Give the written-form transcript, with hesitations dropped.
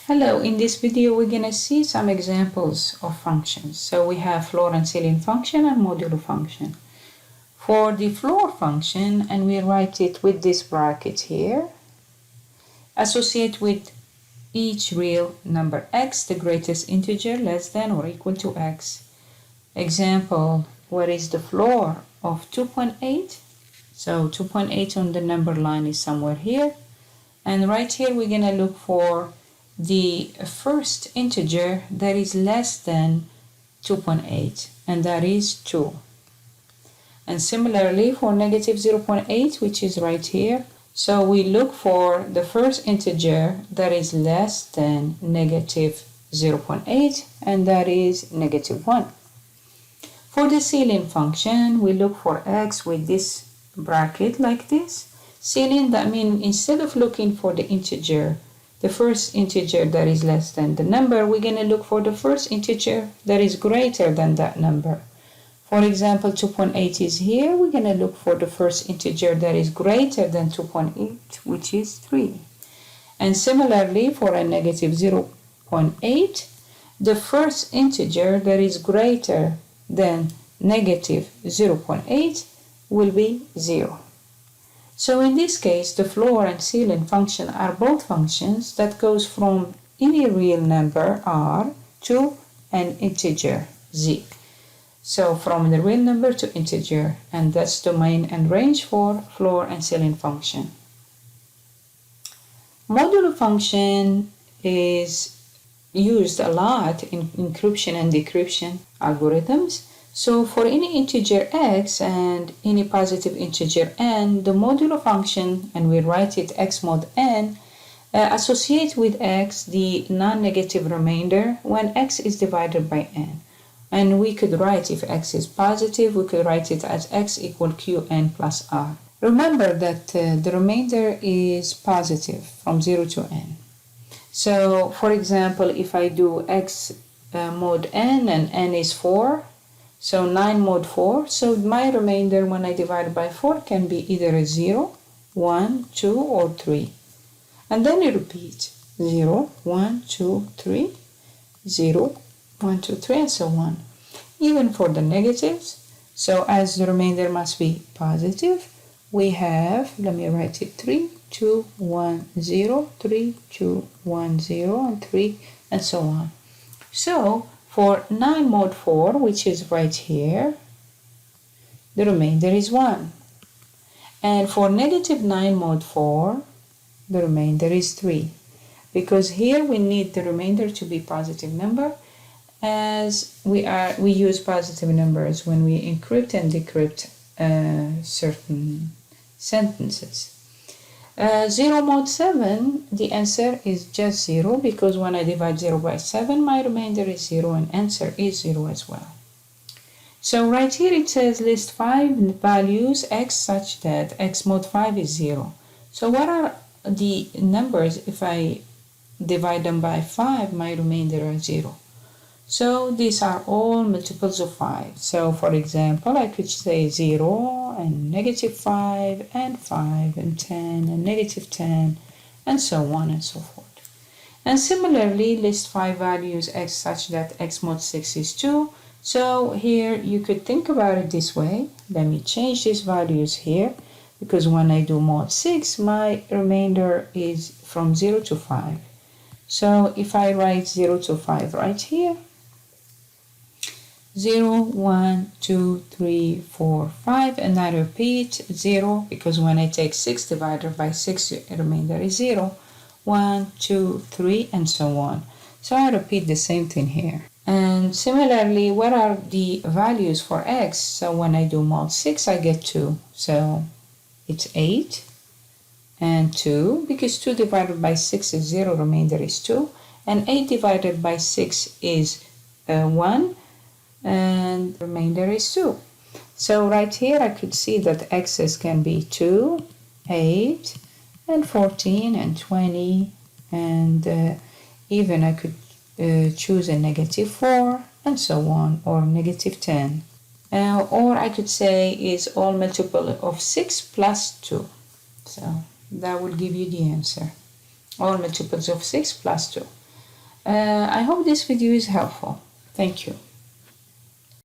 Hello, in this video we're going to see some examples of functions. So we have floor and ceiling function and modulo function. For the floor function, and we write it with this bracket here, associate with each real number x the greatest integer less than or equal to x. Example, what is the floor of 2.8? So 2.8 on the number line is somewhere here. And right here we're going to look for the first integer that is less than 2.8, and that is 2. And similarly for negative 0.8, which is right here, so we look for the first integer that is less than negative 0.8, and that is negative 1. For the ceiling function, we look for x with this bracket like this. Ceiling, that means instead of looking for the integer, the first integer that is less than the number, we're going to look for the first integer that is greater than that number. For example, 2.8 is here. We're going to look for the first integer that is greater than 2.8, which is 3. And similarly, for a negative 0.8, the first integer that is greater than negative 0.8 will be 0. So in this case, the floor and ceiling function are both functions that goes from any real number r to an integer z. So from the real number to integer, and that's domain and range for floor and ceiling function. Modulo function is used a lot in encryption and decryption algorithms. So for any integer x and any positive integer n, the modulo function, and we write it x mod n, associate with x the non-negative remainder when x is divided by n. And we could write, if x is positive, we could write it as x equal qn plus r. Remember that the remainder is positive from 0 to n. So for example, if I do x mod n and n is 4, so 9 mod 4, so my remainder when I divide by 4 can be either a 0, 1, 2, or 3. And then you repeat 0, 1, 2, 3, 0, 1, 2, 3, and so on. Even for the negatives, so as the remainder must be positive, we have, let me write it, 3, 2, 1, 0, 3, 2, 1, 0, and 3, and so on. So for 9 mod 4, which is right here, the remainder is 1. And for negative 9 mod 4, the remainder is 3. Because here we need the remainder to be positive number, as we use positive numbers when we encrypt and decrypt certain sentences. 0 mod 7, the answer is just 0, because when I divide 0 by 7, my remainder is 0 and answer is 0 as well. So right here it says list 5 values x such that x mod 5 is 0. So what are the numbers if I divide them by 5, my remainder is 0? So these are all multiples of 5. So for example, I could say 0 and negative 5 and 5 and 10 and negative 10 and so on and so forth. And similarly, list 5 values x such that x mod 6 is 2. So here you could think about it this way. Let me change these values here, because when I do mod 6, my remainder is from 0 to 5. So if I write 0 to 5 right here, 0, 1, 2, 3, 4, 5, and I repeat 0, because when I take 6 divided by 6, the remainder is 0, 1, 2, 3, and so on. So I repeat the same thing here. And similarly, what are the values for x? So when I do mod 6, I get 2. So it's 8 and 2, because 2 divided by 6 is 0, remainder is 2, and 8 divided by 6 is 1, and remainder is 2. So right here I could see that x's can be 2, 8, and 14, and 20, and even I could choose a negative 4, and so on, or negative 10. Or I could say is all multiple of 6 plus 2. So that will give you the answer. All multiples of 6 plus 2. I hope this video is helpful. Thank you.